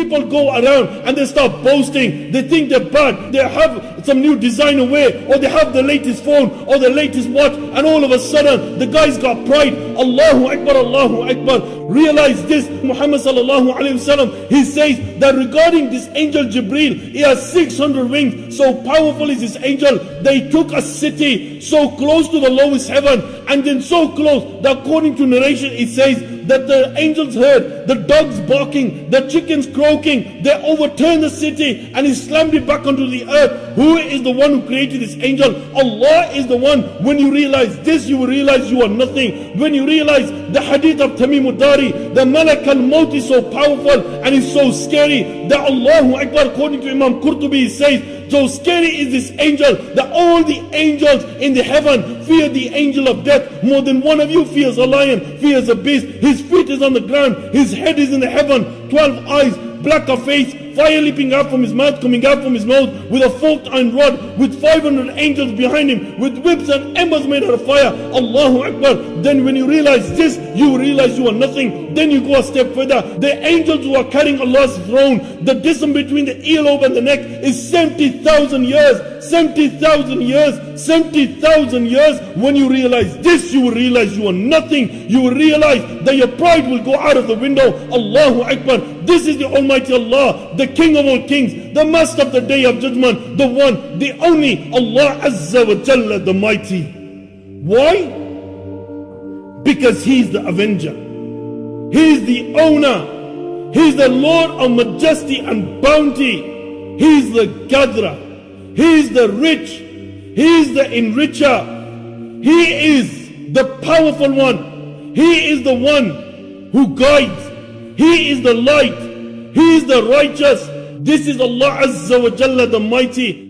people go around and they start boasting. They think they're bad. They have some new designer wear, or they have the latest phone or the latest watch, and all of a sudden the guy's got pride. Allahu Akbar, Allahu Akbar. Realize this, Muhammad sallallahu alayhi wasallam, he says that regarding this angel Jibreel, he has 600 wings. So powerful is this angel. They took a city so close to the lowest heaven, and then so close that according to narration it says that the angels heard the dogs barking, the chickens croaking. They overturned the city and he slammed it back onto the earth. Who is the one who created this angel? Allah is the one. When you realize this, you will realize you are nothing. When you realize the hadith of Tamim Dari, the Malak al-Maut is so powerful and is so scary that Allahu Akbar, according to Imam Qurtubi, he says, so scary is this angel that all the angels in the heaven fear the angel of death more than one of you fears a lion, fears a beast. His feet is on the ground, his head is in the heaven, 12 eyes, black of face, fire leaping out from his mouth, coming out from his mouth with a forked iron rod, with 500 angels behind him, with whips and embers made out of fire. Allahu Akbar. Then when you realize this, you realize you are nothing. Then you go a step further. The angels who are carrying Allah's throne, the distance between the earlobe and the neck is 70,000 years. 70,000 years, 70,000 years. When you realize this, you will realize you are nothing. You will realize that your pride will go out of the window. Allahu Akbar. This is the Almighty Allah, the King of all kings, the Master of the Day of Judgment, the one, the only, Allah Azza wa Jalla, the Mighty. Why? Because He is the Avenger. He is the Owner. He is the Lord of Majesty and Bounty. He is the Gatherer. He is the rich. He is the enricher. He is the powerful one. He is the one who guides. He is the light. He is the righteous. This is Allah Azza wa Jalla, the Mighty.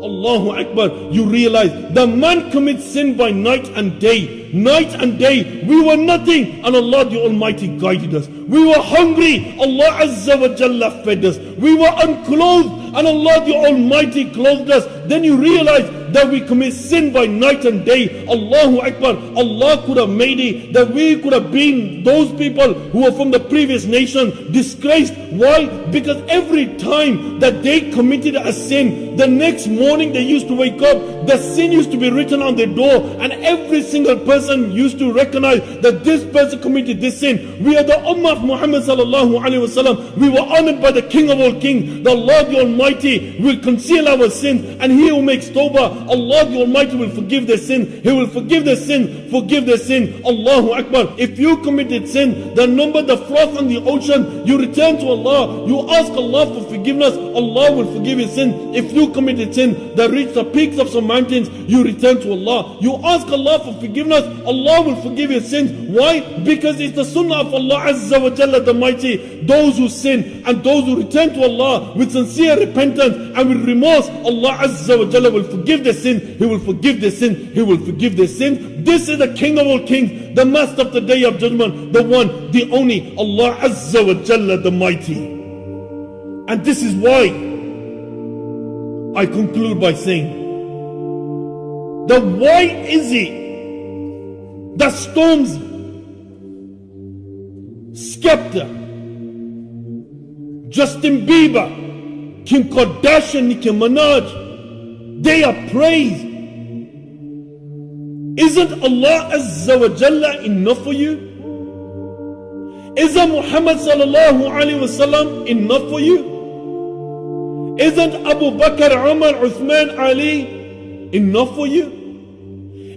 Allahu Akbar. You realize the man commits sin by night and day. Night and day, we were nothing and Allah the Almighty guided us. We were hungry, Allah Azza wa Jalla fed us. We were unclothed and Allah the Almighty clothed us. Then you realize that we commit sin by night and day. Allahu Akbar. Allah could have made it that we could have been those people who were from the previous nation, disgraced. Why? Because every time that they committed a sin, the next morning they used to wake up, the sin used to be written on their door, and every single person used to recognize that this person committed this sin. We are the Ummah of Muhammad sallallahu alaihi wasallam. We were honored by the King of all kings. The Allah the Almighty will conceal our sins, and He who makes tawbah, Allah the Almighty will forgive their sin. He will forgive their sin, forgive their sin. Allahu Akbar. If you committed sin, the number, the froth on the ocean, you return to Allah. You ask Allah for forgiveness. Allah will forgive your sin. If you committed sin that reached the peaks of some mountains, you return to Allah. You ask Allah for forgiveness. Allah will forgive your sins. Why? Because it's the sunnah of Allah Azza wa Jalla, the Mighty. Those who sin and those who return to Allah with sincere repentance and with remorse, Allah Azza wa Jalla will forgive their sin. He will forgive their sin. He will forgive their sin. This is the King of all kings, the Master of the Day of Judgment, the one, the only, Allah Azza wa Jalla, the Mighty. And this is why I conclude by saying that why is it that storms, Skepta, Justin Bieber, Kim Kardashian, Nicki Minaj, they are praised? Isn't Allah Azza wa Jalla enough for you? Isn't Muhammad sallallahu alayhi wa sallam enough for you? Isn't Abu Bakr, Umar, Uthman, Ali enough for you?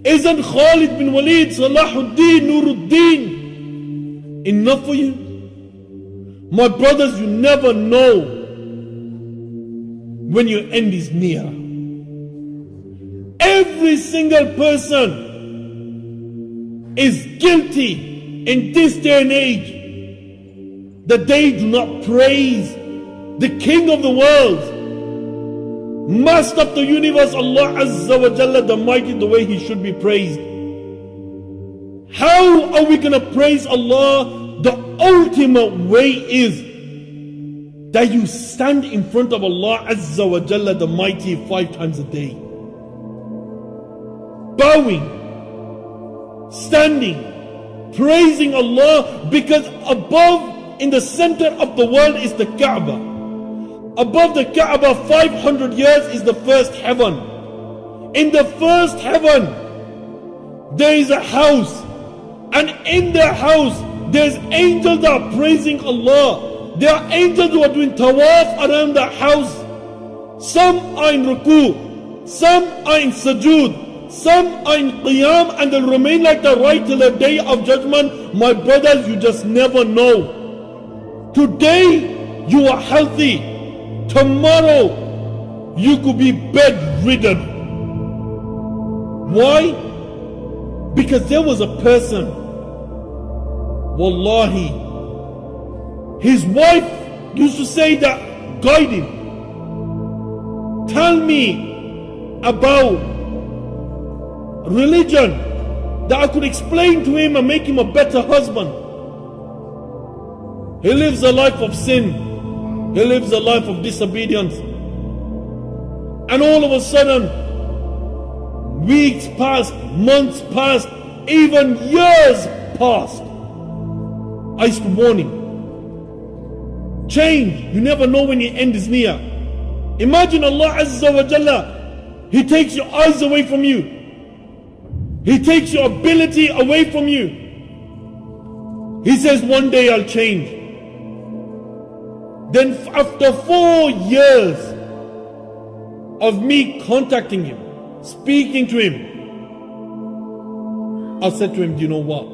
Isn't Khalid bin Walid, Salahuddin, Nuruddin enough for you? My brothers, you never know when your end is near. Every single person is guilty in this day and age that they do not praise the King of the world, Master of the universe, Allah Azza wa Jalla, the Mighty, the way He should be praised. How are we going to praise Allah? The ultimate way is that you stand in front of Allah Azza wa Jalla, the Mighty, 5 times a day. bowing, standing, praising Allah, because above, in the center of the world is the Kaaba. Above the Kaaba, 500 years is the first heaven. In the first heaven, there is a house, and in the house, there's angels that are praising Allah. There are angels who are doing tawaf around the house. Some are in ruku, some are in sujood, some are in qiyam, and they'll remain like that right till the day of judgment. My brothers, you just never know. Today, you are healthy. Tomorrow, you could be bedridden. Why? Because there was a person, wallahi, his wife used to say that, guide him. Tell me about religion that I could explain to him and make him a better husband. He lives a life of sin. He lives a life of disobedience. And all of a sudden, weeks passed, months passed, even years passed. I used to warn him. Change. You never know when your end is near. Imagine Allah Azza wa Jalla, He takes your eyes away from you. He takes your ability away from you. He says, one day I'll change. Then after 4 years of me contacting him, speaking to him, I said to him, do you know what?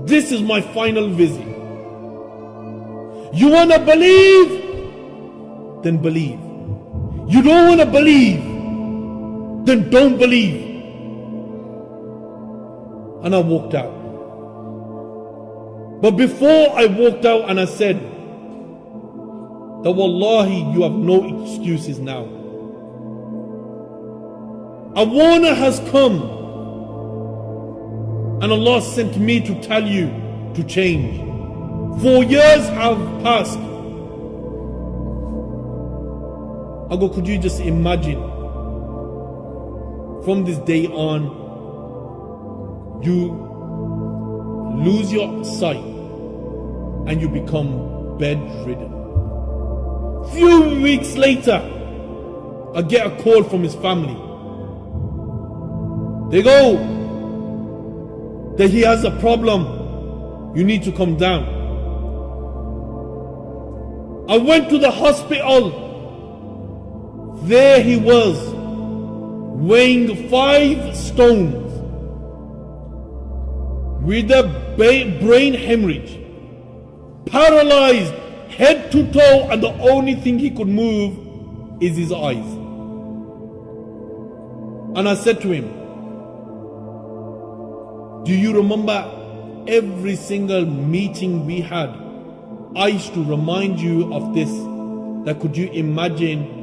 This is my final visit. You want to believe? Then believe. You don't want to believe? Then don't believe. And I walked out. But before I walked out and I said that wallahi, you have no excuses now. A warner has come, and Allah sent me to tell you to change. 4 years have passed. I go, could you just imagine, from this day on, you lose your sight and you become bedridden. Few weeks later, I get a call from his family. They go that he has a problem. You need to come down. I went to the hospital. There he was, weighing 5 stones, with a brain hemorrhage, paralyzed head to toe, and the only thing he could move is his eyes. And I said to him, do you remember every single meeting we had? I used to remind you of this, that could you imagine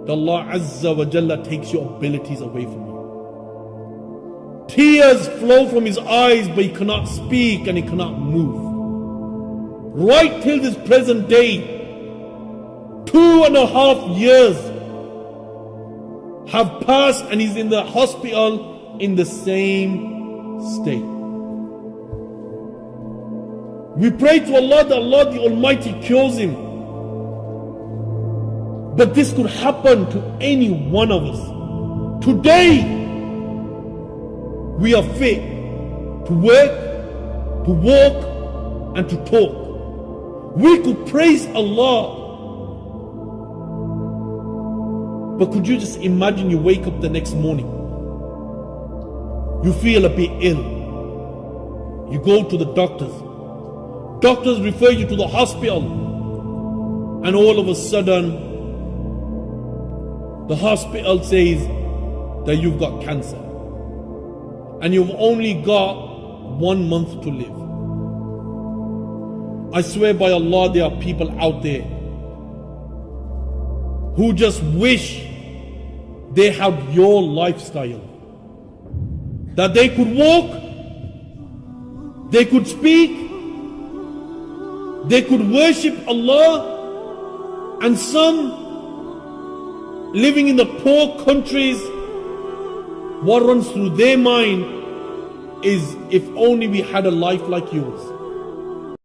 that Allah Azza wa Jalla takes your abilities away from you. Tears flow from his eyes, but he cannot speak and he cannot move. Right till this present day, 2.5 years have passed and he's in the hospital in the same state. We pray to Allah that Allah the Almighty cures him. But this could happen to any one of us. Today, we are fit to work, to walk, and to talk. We could praise Allah. But could you just imagine you wake up the next morning, you feel a bit ill, you go to the doctors, doctors refer you to the hospital, and all of a sudden, the hospital says that you've got cancer and you've only got 1 month to live. I swear by Allah, there are people out there who just wish they had your lifestyle. That they could walk, they could speak, they could worship Allah, and some living in the poor countries what runs through their mind is, if only we had a life like yours.